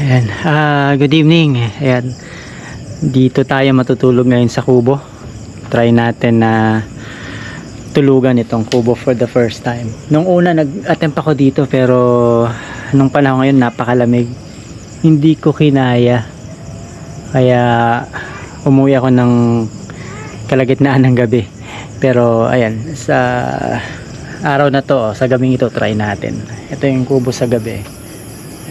Ayan, good evening. Ayan, dito tayo matutulog ngayon sa kubo. Try natin na tulugan itong kubo for the first time. Nung una nag-attempt ako dito pero nung panahon ngayon napakalamig. Hindi ko kinaya. Kaya umuwi ako ng kalagitnaan ng gabi. Pero ayan, sa araw na to, sa gabing ito, try natin. Ito yung kubo sa gabi.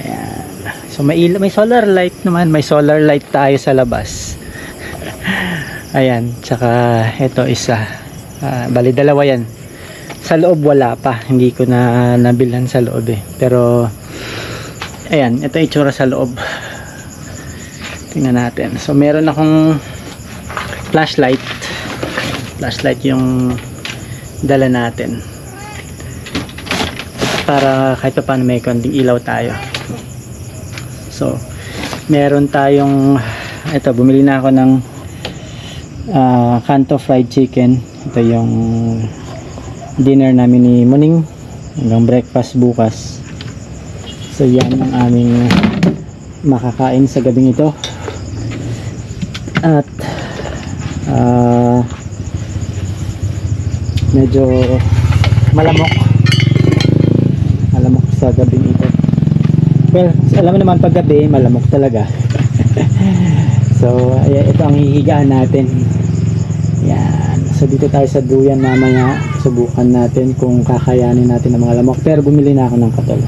Ayan. So may solar light naman, may solar light tayo sa labas. Ayan, tsaka ito isa. Bali dalawa yan. Sa loob wala pa, hindi ko na nabilhan sa loob eh. Pero ayan, ito itsura sa loob. Tingnan natin. So meron akong flashlight. Flashlight yung dala natin. Para kahit pa paano may konting ilaw tayo. So meron tayong, ito bumili na ako ng Kanto fried chicken. Ito yung dinner namin ni Muning hanggang breakfast bukas. So yan ang aming makakain sa gabing ito. At medyo malamok sa gabing ito. Well, alam mo naman pag gabi malamok talaga. So ayan, ito ang hihigaan natin. Yan. So dito tayo sa duyan mamaya. Subukan natin kung kakayanin natin ang mga lamok. Pero bumili na ako ng katol.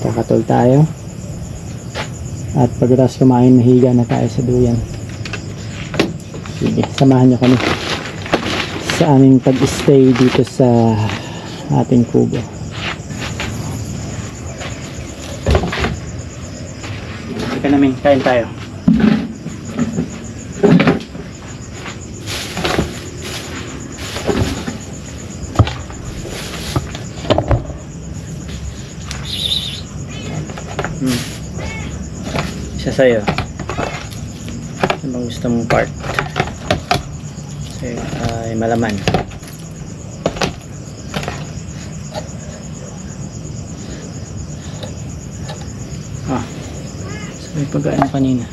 Kakatol tayo. At pagkatapos kumain, mahiga na tayo sa duyan. Sige, samahan nyo kami sa aming pag-stay dito sa ating kubo. Teka namin, kain tayo. Isa sa'yo. Ano bang gusto mong part? Kasi ay malaman. So may pagkain kanina.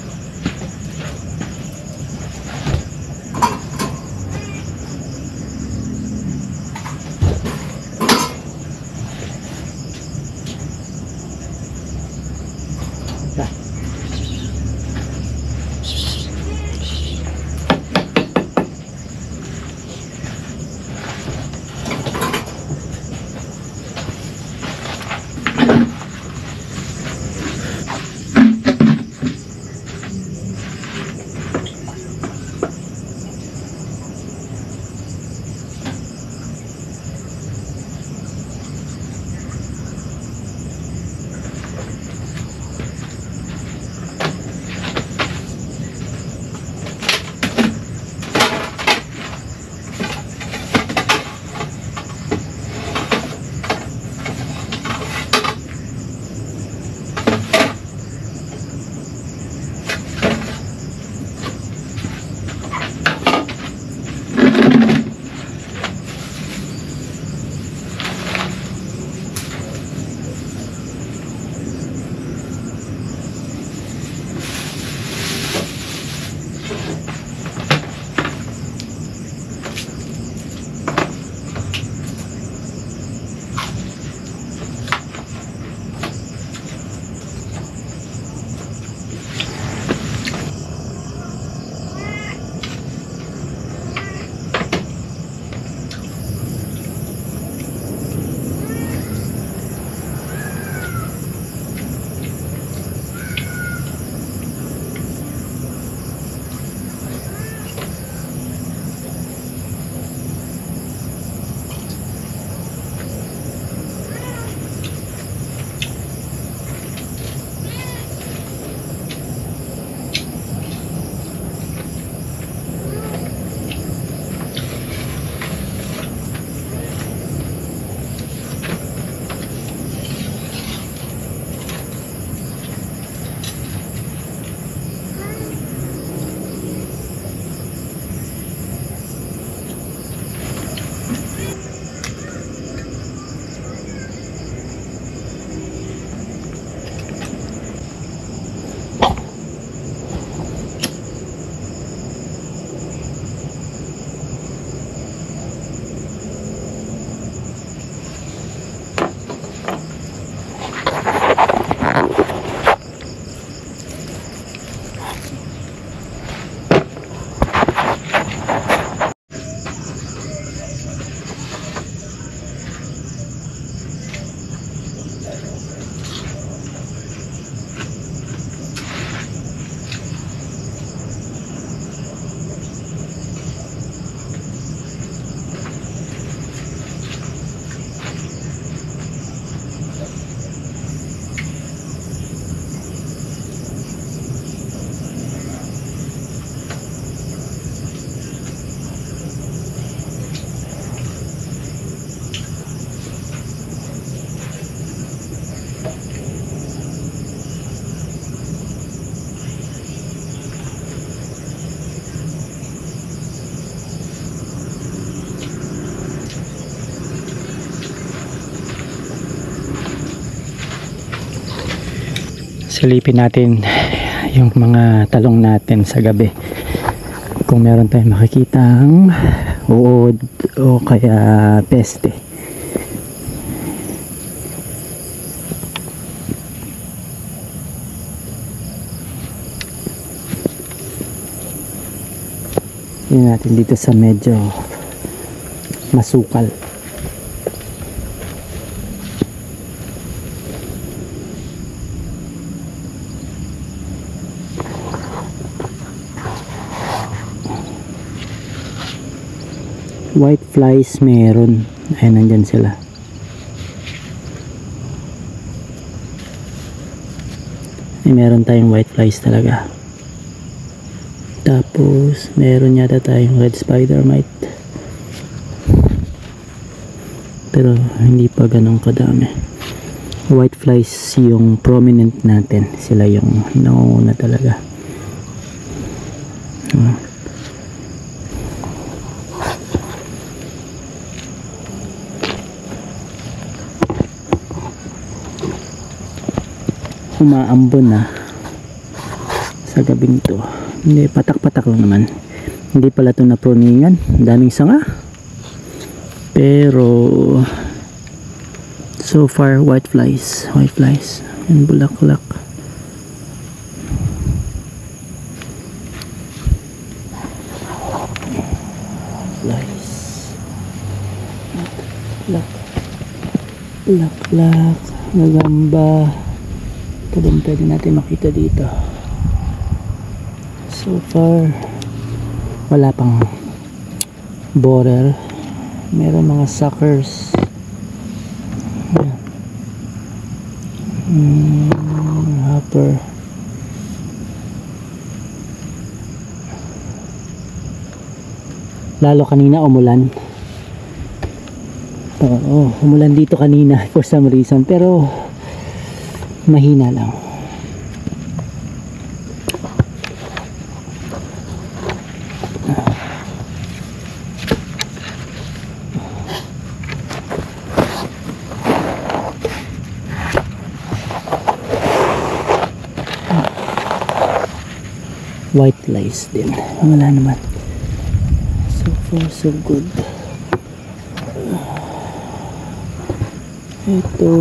Silipin natin yung mga talong natin sa gabi. Kung meron tayong makikitang uod o kaya peste. Tingnan natin dito sa medyo masukal. White flies meron. Ay, nandyan sila. Ay, meron tayong white flies talaga. Tapos meron yata tayong red spider mite, pero hindi pa ganun kadami. White flies yung prominent natin, sila yung nauna talaga. Umaambon na sa gabing to. Hindi, patak-patak lang naman. Hindi pala ito na pruningan. Daming sanga. Pero so far white flies and bulaklak. Flies. Bulaklak. Gagamba. Ito din pwede natin makita dito. So far wala pang borer. Meron mga suckers. Hopper. Lalo kanina umulan. Oo, umulan dito kanina for some reason, pero mahina lang. White flies din. Wala naman. So far so good. Ito,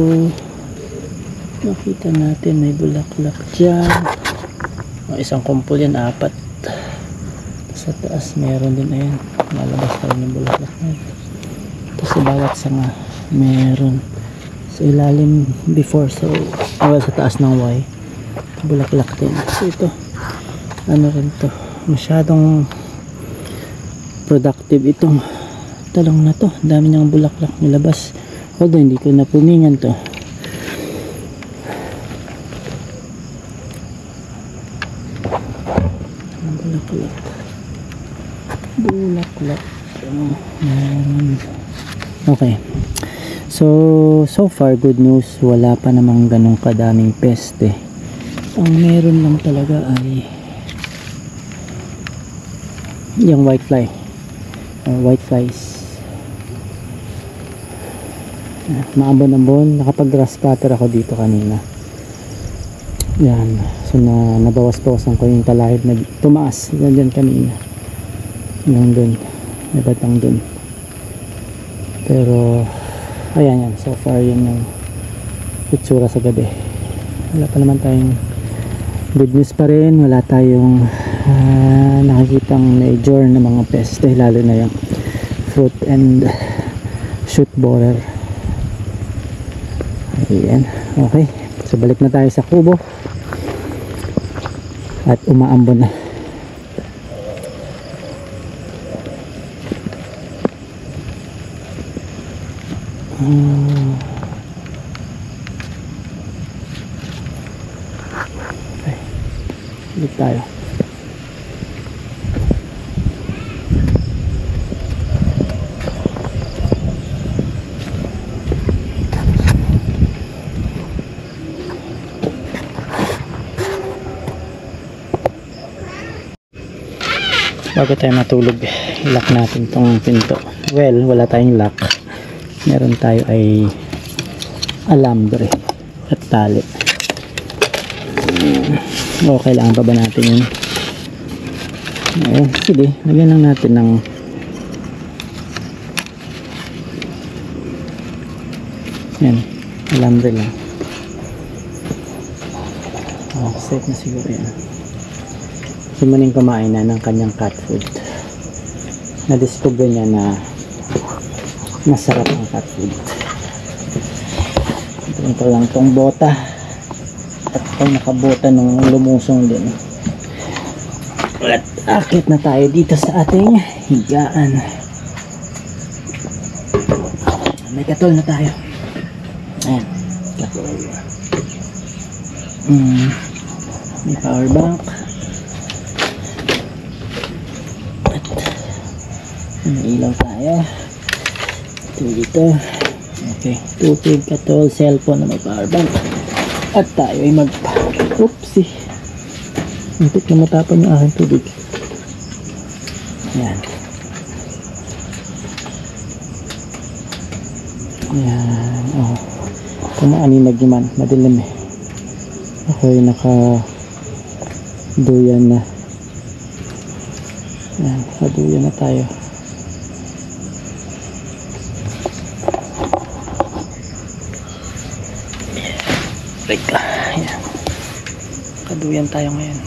makita natin may bulaklak dyan. Isang kumpol yan, 4. Sa taas meron din, ayan, malabas pa rin yung bulaklak na ito. Ito sa bawat sanga meron. Sa ilalim before, so sa taas ng Y bulaklak din. So ito, ano rin to, masyadong productive itong talong na to. Dami niyang bulaklak nilabas, although hindi ko na puningan to. Bulaklak. Okay, so far good news, wala pa namang ganong kadaming peste. Ang meron lang talaga ay yung white fly, white flies. Maambon-ambon. Nakapag grass cutter ako dito kanina. Yan, so nabawas-bawasan ko yung talahib na tumaas dyan kanina, yung dun, may batang dun. Pero ayan yan, so far yun yung itsura sa gabi. Wala pa naman tayong good news pa rin. Wala tayong nakikitang major na mga peste, lalo na yung fruit and shoot borer. Ayan, okay, so balik na tayo sa kubo at umaambon na. Okay, balik tayo. Bago tayo matulog, lock natin tong pinto. Well, wala tayong lock. Meron tayo ay alambre at tali. O, kailangan pa ba natin yun? Sige, lagyan lang natin ng yan, alambre lang. Safe na siguro yan. Si Maning kumain na ng kanyang cat food. Na-discover niya na masarap ang cat food. Ito lang tong bota. At itong nakabota nung lumusong din. At akit na tayo dito sa ating higaan. May katol na tayo. Ayan, katol. May power bank. At may ilaw tayo. Ito dito. Okay, tubig, katol, cellphone na may power bank. At tayo ay oopsie, muntik na matapon yung aking tubig. Ayan. Ayan. Oh, kumaaninag naman, madilim eh. Ako'y nakaduyan na. Ayan, nakaduyan na tayo. Teka, ayan. Kaduyan tayo ngayon.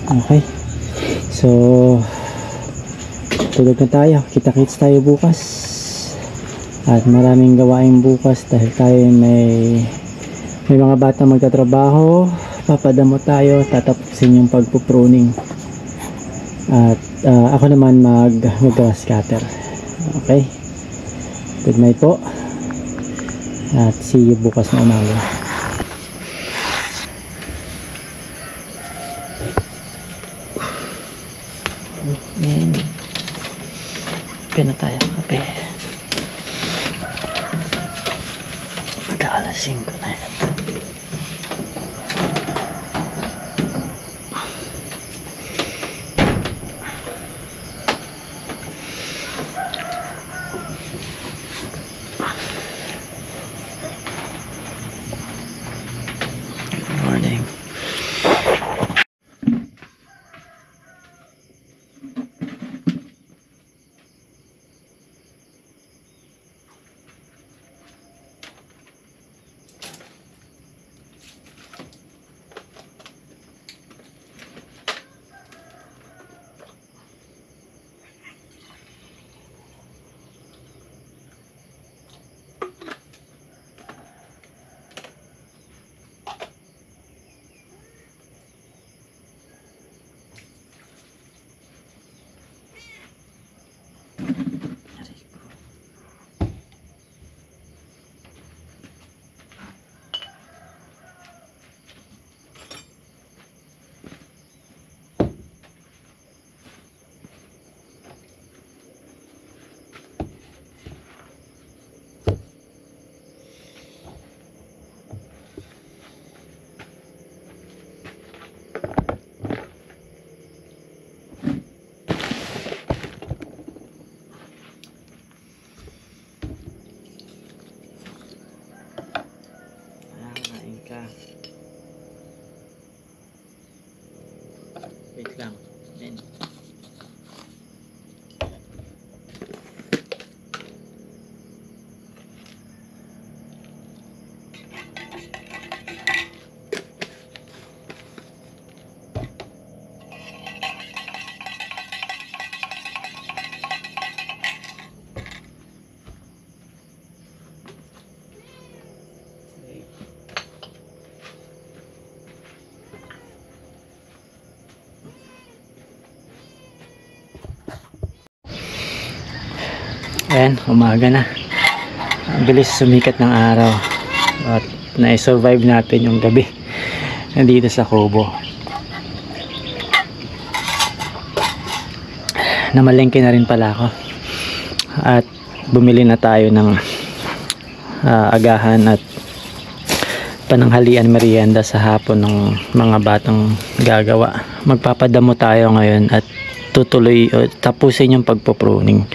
Okay. So, tulog na tayo. Kita-kits tayo bukas. At maraming gawain bukas dahil tayo may mga bata magtatrabaho. Papadamo tayo. Tatapusin yung pagpupruning. At ako naman mag-grass cutter. Okay. Good night po. At see you bukas na umaga. Kape na tayo. Kape. Mag-aalas 5 na yan. Wait lang. Ayan. Ayan, umaga na. Ang bilis sumikat ng araw. At na-survive natin yung gabi nandito sa kubo. Namalengke na rin pala ako. At bumili na tayo ng agahan at pananghalian merienda sa hapon ng mga batang gagawa. Magpapadamo tayo ngayon at tutuloy tapusin yung pagpo-pruning.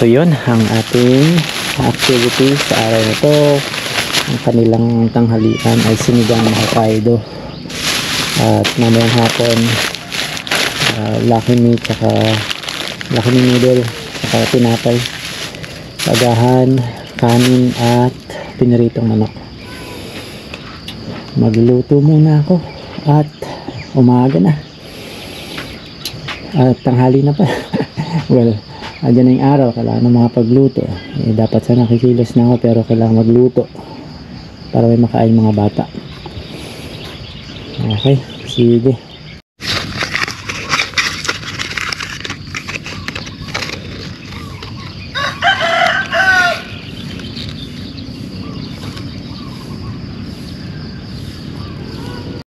So yun ang ating activity sa araw na to. Ang kanilang tanghalian ay sinigang na Hokkaido, at mamayang hapon Lucky Me noodle saka tinapay, agahan, kanin at piniritong manok. Magluluto muna ako at umaga na at tanghali na pa. Well, andyan na yung araw, kailangan na mga pagluto. Dapat sana nakikilos na ako pero kailangan magluto para may makain mga bata. Okay, sige.